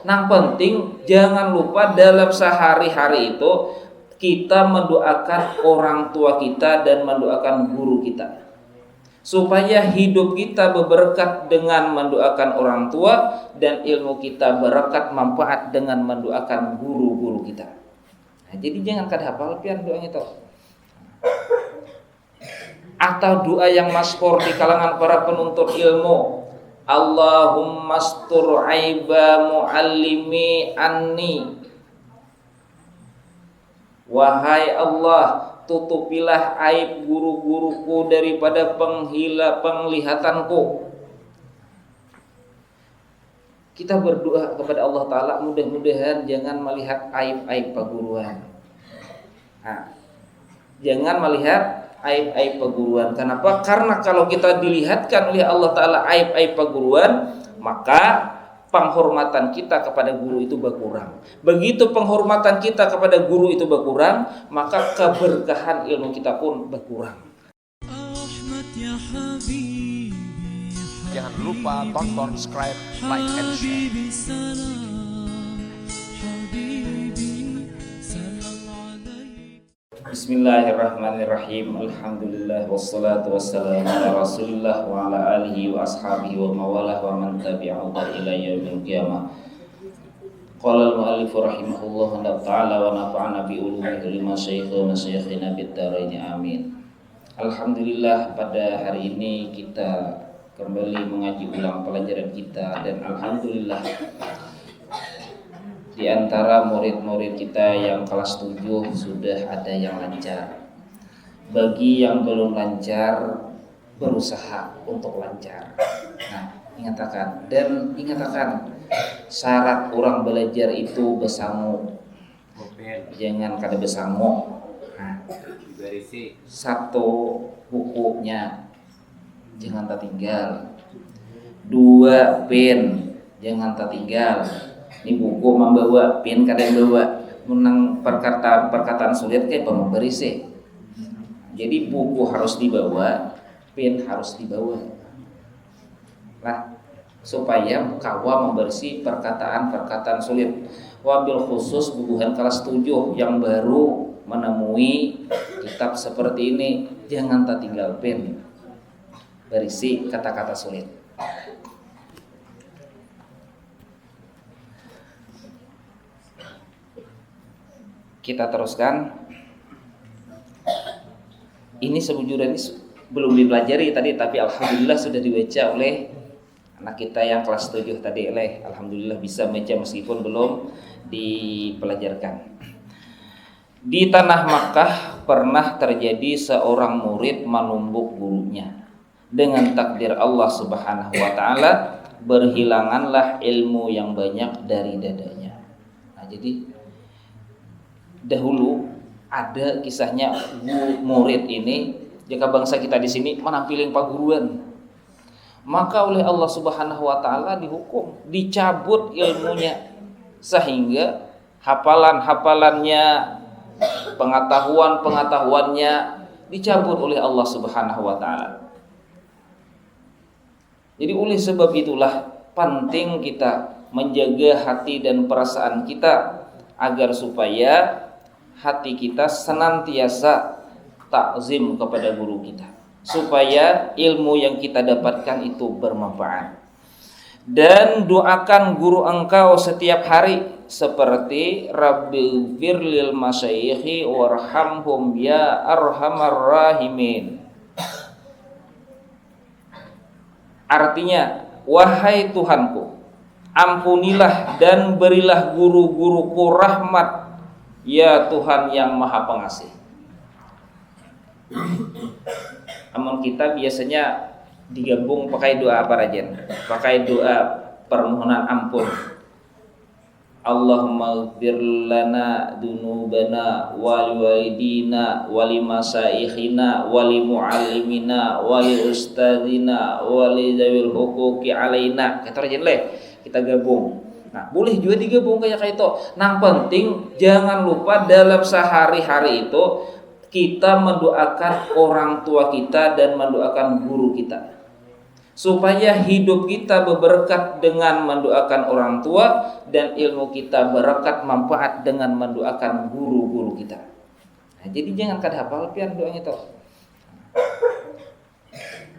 Nang penting jangan lupa dalam sehari-hari itu kita mendoakan orang tua kita dan mendoakan guru kita, supaya hidup kita berberkat dengan mendoakan orang tua dan ilmu kita berkat manfaat dengan mendoakan guru-guru kita. Nah, jadi jangan kada hafal pian doa itu. Atau doa yang masyhur di kalangan para penuntut ilmu, Allahumma astur aiba muallimi anni. Wahai Allah, tutupilah aib guru-guruku daripada penglihatanku. Kita berdoa kepada Allah Ta'ala, mudah-mudahan jangan melihat aib-aib perguruan. Nah, jangan melihat aib-aib perguruan. Kenapa? Karena kalau kita dilihatkan oleh Allah Ta'ala aib-aib perguruan, maka penghormatan kita kepada guru itu berkurang. Begitu penghormatan kita kepada guru itu berkurang, maka keberkahan ilmu kita pun berkurang. Jangan lupa tonton, subscribe, like, and share. Bismillahirrahmanirrahim. Alhamdulillah wassalatu wassalamu ala Rasulillah wa ala alihi wa ashabihi wa mawalah wa man tabi'ahu ila yaumil qiyamah. Qala al-muallif rahimahullah ta'ala wa nafa'ana bi ulumihi lima syaikh wa masyayikhina bid dharain amin. Alhamdulillah, pada hari ini kita kembali mengaji ulang pelajaran kita, dan alhamdulillah di antara murid-murid kita yang kelas 7 sudah ada yang lancar. Bagi yang belum lancar, berusaha untuk lancar. Nah, ingatkan syarat orang belajar itu besangu. Jangan kada besangu. Nah, satu bukunya jangan tertinggal. 2 pen jangan tertinggal. Ini buku membawa, pen kada bawa. Menang perkataan sulit kayak pemberi sih. Jadi buku harus dibawa, pen harus dibawa. Lah, supaya kawa membersih perkataan sulit. Wabil khusus bubuhan kelas 7 yang baru menemui kitab seperti ini, jangan tertinggal pen. Berisi kata-kata sulit. Kita teruskan. Ini sebujurnya ini belum dipelajari tadi, tapi alhamdulillah sudah dibaca oleh anak kita yang kelas 7 tadi. Alhamdulillah bisa baca meskipun belum dipelajarkan. Di tanah Makkah pernah terjadi seorang murid menumbuk gurunya. Dengan takdir Allah Subhanahu wa taala, berhilanganlah ilmu yang banyak dari dadanya. Nah, jadi dahulu ada kisahnya murid ini, jika bangsa kita di sini menampiling paguruan, maka oleh Allah Subhanahu wa taala dihukum, dicabut ilmunya, sehingga hafalannya, pengetahuannya dicabut oleh Allah Subhanahu wa taala. Jadi oleh sebab itulah penting kita menjaga hati dan perasaan kita agar supaya hati kita senantiasa takzim kepada guru kita, supaya ilmu yang kita dapatkan itu bermanfaat. Dan doakan guru engkau setiap hari seperti Rabbighfir lil masyayikhi warhamhum ya arhamar rahimin. Artinya, wahai Tuhanku, ampunilah dan berilah guru-guruku rahmat, ya Tuhan yang Maha Pengasih. Namun kita biasanya digabung pakai doa apa Rajen? Pakai doa permohonan ampun. Allahumma ighfir lana dunubana wali walidina wali masaikhina wali muallimina wali ustadzina wali zawil huquqi alaina. Kata Rajen kita gabung. Nah, boleh juga digabung kayak itu. Nang penting jangan lupa dalam sehari-hari itu kita mendoakan orang tua kita dan mendoakan guru kita, supaya hidup kita berberkat dengan mendoakan orang tua dan ilmu kita berkat manfaat dengan mendoakan guru-guru kita. Nah, jadi jangan kada hafal pian doanya itu.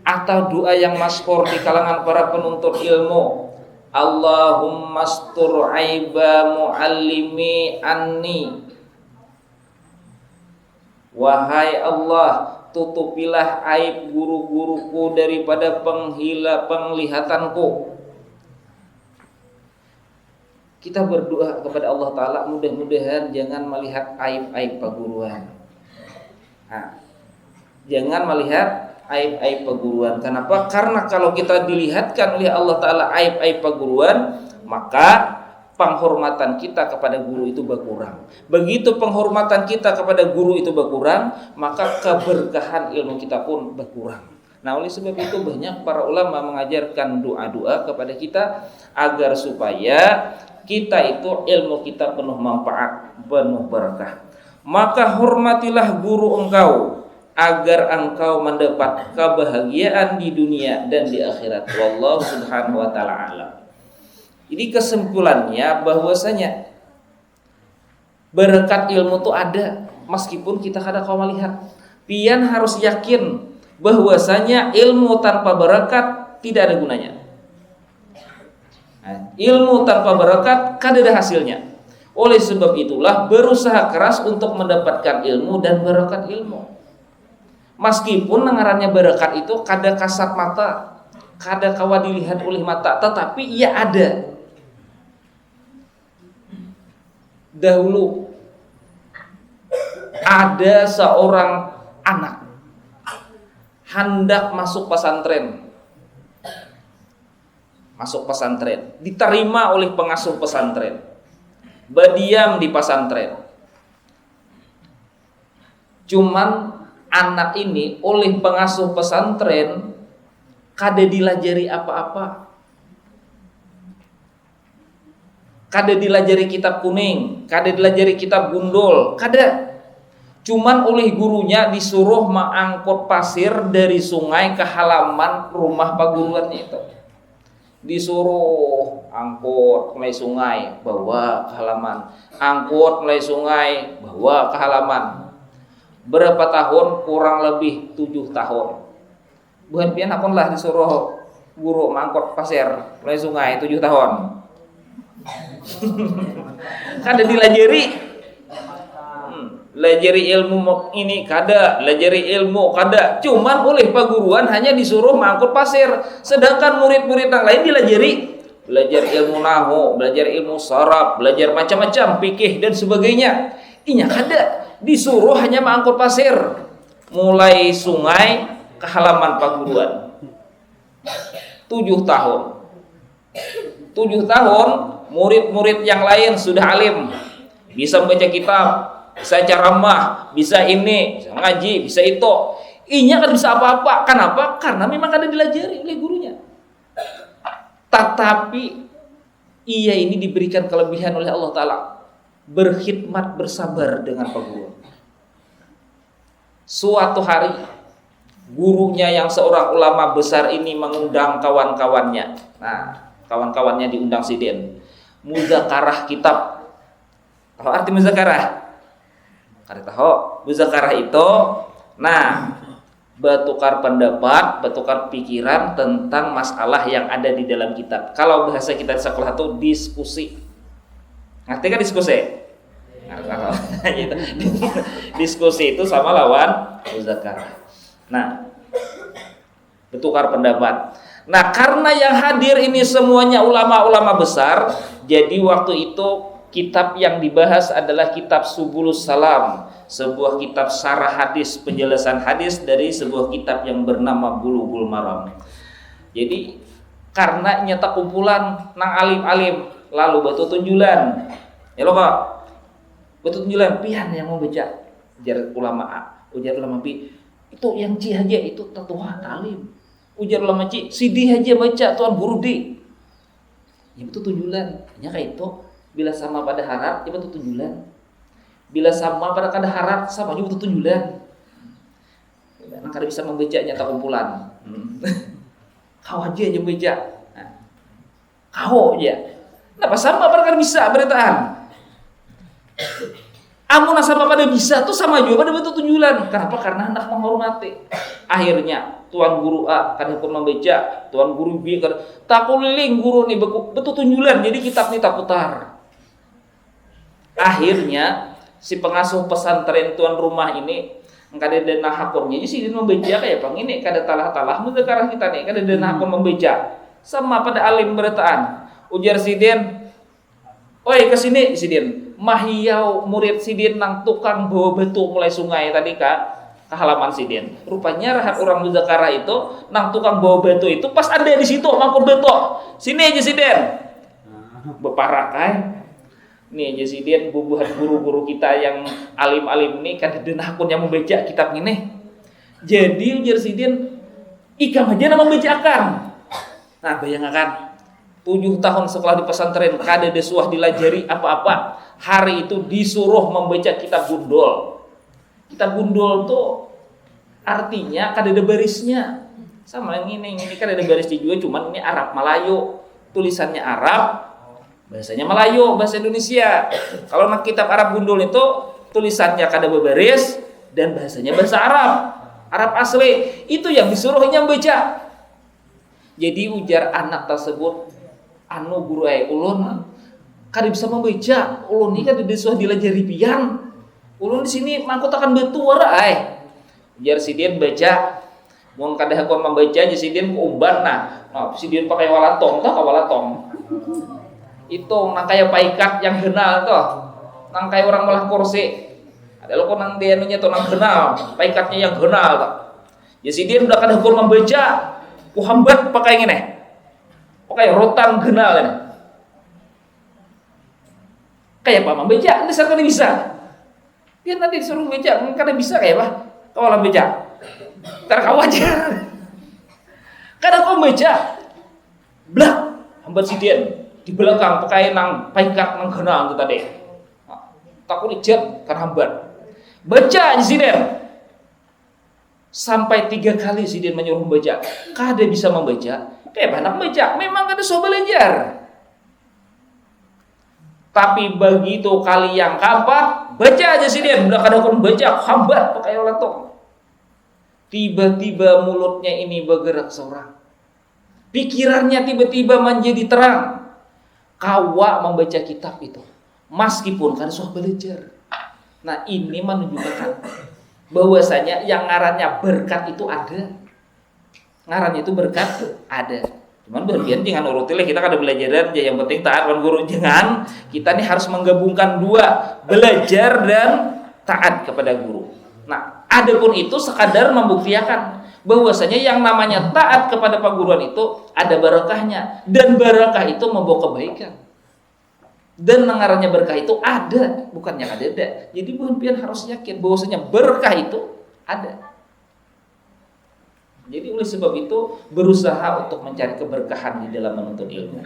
Atau doa yang masyhur di kalangan para penuntut ilmu, Allahumma astur aiba muallimi anni. Wahai Allah, tutupilah aib guru-guruku daripada penglihatanku. Kita berdoa kepada Allah Ta'ala, mudah-mudahan jangan melihat aib-aib perguruan. Nah, jangan melihat aib-aib perguruan. Kenapa? Karena kalau kita dilihatkan oleh Allah Ta'ala aib-aib perguruan, maka penghormatan kita kepada guru itu berkurang. Begitu penghormatan kita kepada guru itu berkurang, maka keberkahan ilmu kita pun berkurang. Nah, oleh sebab itu banyak para ulama mengajarkan doa-doa kepada kita agar supaya kita itu ilmu kita penuh manfaat, penuh berkah. Maka hormatilah guru engkau agar engkau mendapat kebahagiaan di dunia dan di akhirat. Wallahu subhanahu wa ta'ala alam. Jadi kesimpulannya bahwasanya berkat ilmu itu ada meskipun kita kada kau melihat. Pian harus yakin bahwasanya ilmu tanpa berkat tidak ada gunanya. Nah, ilmu tanpa berkat kada ada hasilnya. Oleh sebab itulah berusaha keras untuk mendapatkan ilmu dan berkat ilmu. Meskipun ngarannya berkat itu kada kasat mata, kada kawa dilihat oleh mata, tetapi ia ada. Dahulu ada seorang anak hendak masuk pesantren, diterima oleh pengasuh pesantren, berdiam di pesantren. Cuman anak ini oleh pengasuh pesantren kada dilajari apa-apa. Kada dilajari kitab kuning, kada dilajari kitab gundul, kada. Cuman oleh gurunya disuruh mengangkut pasir dari sungai ke halaman rumah paguruannya itu. Disuruh angkut mulai sungai, bawa ke halaman. Angkut mulai sungai, bawa ke halaman. Berapa tahun? Kurang lebih 7 tahun. Bukan pian akon lah disuruh guru mengangkut pasir mulai sungai 7 tahun. Kada dilajari, lajari ilmu ini kada, lajari ilmu kada. Cuman oleh paguruan hanya disuruh mengangkut pasir, sedangkan murid-murid yang lain dilajari, belajar ilmu nahu, belajar ilmu saraf, belajar macam-macam fikih dan sebagainya. Inya kada, disuruh hanya mengangkut pasir mulai sungai ke halaman paguruan. 7 tahun. 7 tahun murid-murid yang lain sudah alim, bisa membaca kitab, bisa ceramah, bisa ini, bisa ngaji, bisa itu. Inya kan bisa apa-apa. Kenapa? Karena memang kada dilajari oleh gurunya. Tetapi ia ini diberikan kelebihan oleh Allah Ta'ala, berkhidmat, bersabar dengan paguruan. Suatu hari gurunya yang seorang ulama besar ini mengundang kawan-kawannya. Nah, kawan-kawannya diundang sidin, muzakarah kitab. Tahu arti muzakarah? Kada tahu. Muzakarah itu, nah, bertukar pendapat, bertukar pikiran tentang masalah yang ada di dalam kitab. Kalau bahasa kita di sekolah itu diskusi. Ngerti kan diskusi? Diskusi itu sama lawan muzakarah. Nah, bertukar pendapat. Nah, karena yang hadir ini semuanya ulama-ulama besar, jadi waktu itu kitab yang dibahas adalah kitab Subulus Salam, sebuah kitab syarah hadis, penjelasan hadis dari sebuah kitab yang bernama Bulughul Maram. Jadi karena nyata kumpulan nang alim-alim, lalu batu tunjulan. Ya loh Pak, batu tunjulan pian yang mau baca. Ujar ulama A, ujar ulama B, itu yang C aja itu tetua alim. Ujar ulama C, Sidi aja baca tuan guru D. Ya betul tunjulan. Ya kayak itu. Bila sama pada harap, ya betul tunjulan. Bila sama pada kada harap, sama juga betul tunjulan. Karena kada bisa membacanya tak kumpulan. kau aja beja. Nah, kau aja. Kenapa sama perkara bisa beritaan? Amun sama pada bisa tuh sama juga pada betul tunjulan. Kenapa? Karena hendak menghormati. Akhirnya tuan guru A kadang pun membaca, tuan guru B kadang tak keliling guru nih betul tunjulan. Jadi kitab ini tak putar. Akhirnya si pengasuh pesantren tuan rumah ini kada dana hakonnya jadi si dia membaca kayak bang ini kada talah-talah mendekarah kita nih kada dana hakon membaca sama pada alim beritaan. Ujar Sidin, oi kesini Sidin, mahiyau murid Sidin nang tukang bawa batu mulai sungai tadi kak ke halaman Sidin. Rupanya rahat orang muzakarah itu nang tukang bawa batu itu pas ada di situ mangkut batu. Sini aja Sidin. Beparakai. Nih aja Sidin bubuhan guru-guru kita yang alim-alim ini kan den akun yang membaca kitab ini. Jadi ujar Sidin, ikam aja nama membacakan. Nah bayangkan 7 tahun sekolah di pesantren kada desuah dilajari apa-apa. Hari itu disuruh membaca kitab gundul. Kitab gundul tuh artinya kada ada barisnya. Sama yang ini kan ada barisnya juga, cuman ini Arab Melayu. Tulisannya Arab, bahasanya Melayu, bahasa Indonesia. Kalau nak kitab Arab gundul itu tulisannya kada berbaris dan bahasanya bahasa Arab. Arab asli. Itu yang disuruhnya membaca. Jadi ujar anak tersebut, anu guru ulun kada bisa membaca. Ulun ini kan disuruh dilajari pian. Ulun di sini mangkut akan betul ai. Ujar Sidin baca. Mun kada hakon membaca aja Sidin umban nah. Sidin pakai walatong tah walatong. Itu nang kaya paikat yang genal tuh. Nang kaya orang malah kursi. Ada lo nang dia anunya tuh nang genal, paikatnya yang genal tuh. Ya Sidin udah kada hakon membaca. Ku hambat pakai ngene. Pakai rotan genal ini. Kayak apa membaca? Dasar kada bisa. Dia nanti disuruh baca, kada bisa kayak apa? Kau lah baca. Ntar kau aja. Kada kau baca. Blak, hambat Sidin di belakang pakai nang paikat nang genal itu tadi. Takut ijet kan hambat. Baca Sidin. Sampai 3 kali Sidin menyuruh membaca. Kada bisa membaca. Kayak anak baca, memang kada bisa belajar. Tapi begitu kali yang keempat, baca aja Sidin. Udah kada kon baca, hambat pakai oletong. Tiba-tiba mulutnya ini bergerak seorang. Pikirannya tiba-tiba menjadi terang. Kawa membaca kitab itu. Meskipun kada bisa belajar. Nah ini menunjukkan bahwasanya yang ngarannya berkat itu ada. Ngarannya itu berkat ada. Cuman berbian jangan urutilnya kita kada belajar aja. Yang penting taat wan guru. Jangan. Kita nih harus menggabungkan dua. Belajar dan taat kepada guru. Nah adapun itu sekadar membuktikan bahwasanya yang namanya taat kepada perguruan itu ada barakahnya. Dan barakah itu membawa kebaikan. Dan ngarannya berkah itu ada, bukannya ada. Jadi bukan pian harus yakin bahwasanya berkah itu ada. Jadi oleh sebab itu berusaha untuk mencari keberkahan di dalam menuntut ilmu.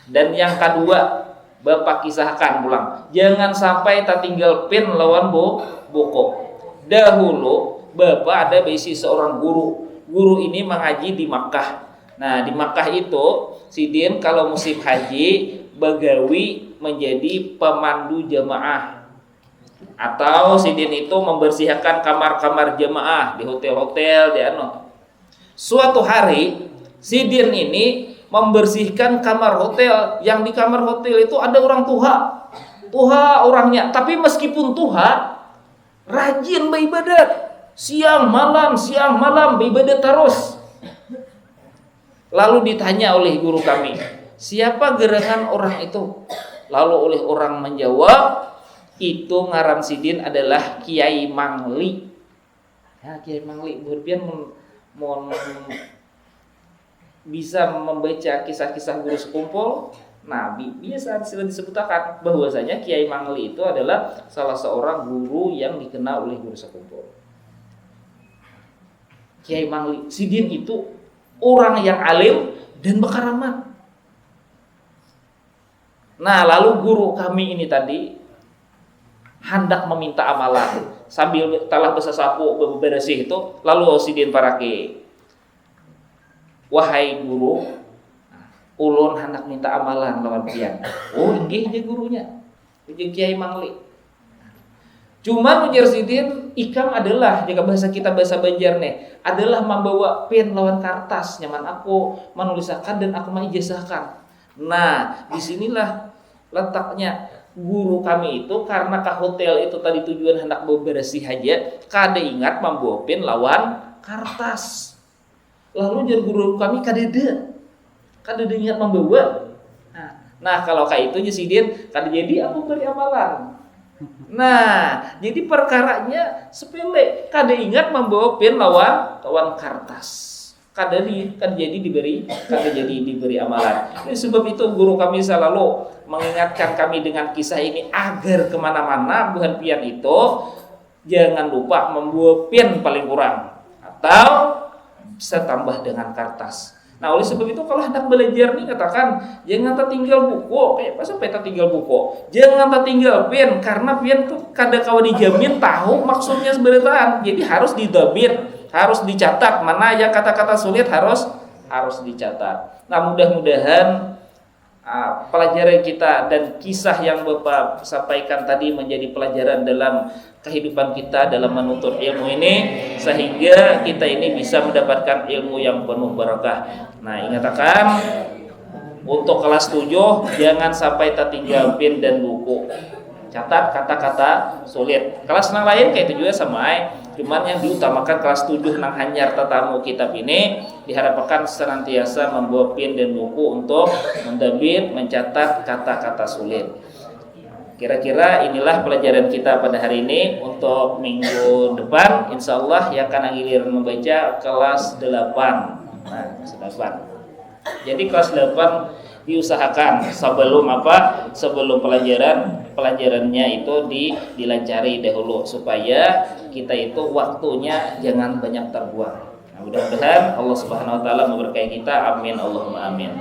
Dan yang kedua, Bapak kisahkan pulang, jangan sampai tak tinggal pin lawan boko. Dahulu Bapak ada besi seorang guru. Guru ini mengaji di Makkah. Nah, di Makkah itu Sidin kalau musim haji bagawi menjadi pemandu jamaah, atau Sidin itu membersihkan kamar-kamar jamaah di hotel-hotel di anu. Suatu hari Sidin ini membersihkan kamar hotel, yang di kamar hotel itu ada orang tuha orangnya, tapi meskipun tuha rajin beribadat, siang malam beribadat terus. Lalu ditanya oleh guru kami, siapa gerangan orang itu? Lalu oleh orang menjawab, itu ngaran Sidin adalah Kiai Mangli. Ya, Kiai Mangli berpian bisa membaca kisah-kisah guru sekumpul. Nah, biasa sudah disebutkan bahwasanya Kiai Mangli itu adalah salah seorang guru yang dikenal oleh guru sekumpul. Kiai Mangli, Sidin itu orang yang alim dan berkaramat. Nah, lalu guru kami ini tadi hendak meminta amalan sambil telah besasapu bebersih itu, lalu Sidin parake. wahai guru, ulun hendak minta amalan lawan pian. Oh inggih je gurunya, jeung Kiai Mangli. Cuman ujar sidin, ikam adalah jika bahasa kita bahasa Banjar nih, adalah membawa pen lawan kertas nyaman aku menulisakan dan aku mengijazahkan. Nah, disinilah letaknya guru kami itu, karena ke hotel itu tadi tujuan hendak bebersih aja, kada ingat membawa pen lawan kertas. Lalu jar guru kami kadede ingat membawa. Nah kalau kayak itu sidin kada jadi aku beri amalan. Nah, jadi perkaranya sepele, kada ingat membawa pen lawan kertas. Kada jadi diberi amalan. Ini sebab itu guru kami selalu mengingatkan kami dengan kisah ini agar kemana-mana buhan pian itu jangan lupa membawa pen paling kurang atau bisa tambah dengan kertas. Nah oleh sebab itu kalau hendak belajar nih katakan jangan tertinggal buku, sampai tertinggal buku, jangan tertinggal pen, karena pen tuh kada kawan dijamin tahu maksudnya sebenarnya, jadi harus didabit, harus dicatat, mana yang kata-kata sulit harus dicatat. Nah mudah-mudahan pelajaran kita dan kisah yang Bapak sampaikan tadi menjadi pelajaran dalam kehidupan kita dalam menuntut ilmu ini, sehingga kita ini bisa mendapatkan ilmu yang penuh barakah. Nah ingatkan untuk kelas 7 jangan sampai tertinggal pen dan buku, catat kata-kata sulit. Kelas yang lain kayak itu juga sama, cuman yang diutamakan kelas 7 nang hanyar tetamu kitab ini diharapkan senantiasa membawa pen dan buku untuk mendabit, mencatat kata-kata sulit. Kira-kira inilah pelajaran kita pada hari ini. Untuk minggu depan insyaallah yang akan giliran membaca kelas 8. Nah, kelas 8. Jadi kelas 8 diusahakan sebelum pelajarannya itu dilancari dahulu supaya kita itu waktunya jangan banyak terbuang. Nah, mudah-mudahan Allah Subhanahu wa taala memberkahi kita. Amin Allahumma amin.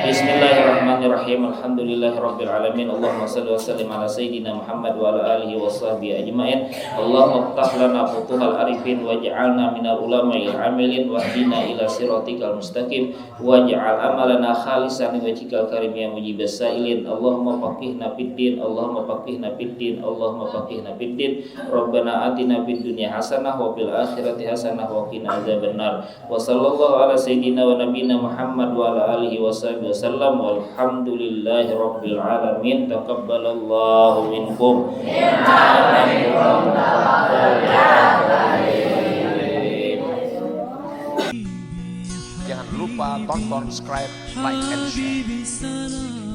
Bismillahirrahmanirrahim. Alhamdulillahirabbil alamin. Allahumma shalli wa sallim ala sayidina Muhammad wa ala alihi washabbihi ajmain. Allahumma iftah lana futuhal arifin waj'alna minal ulama'il amilin wahdina ila siratikal mustaqim waj'al amalana khalisan liwajhikal karim ya mujibas sailin. Allahumma faqihna fid din, Allahumma faqihna fid din, Allahumma faqihna fid din. Rabbana atina fid dunya hasanah wa fil akhirati hasanah wa qina adzabannar. Wa sallallahu ala sayyidina wa nabiyina Muhammad wa ala alihi washabbihi wasallam walhamdulillahi rabbil alamin. Taqabbalallahu minkum. Jangan lupa tonton, subscribe, like, and share.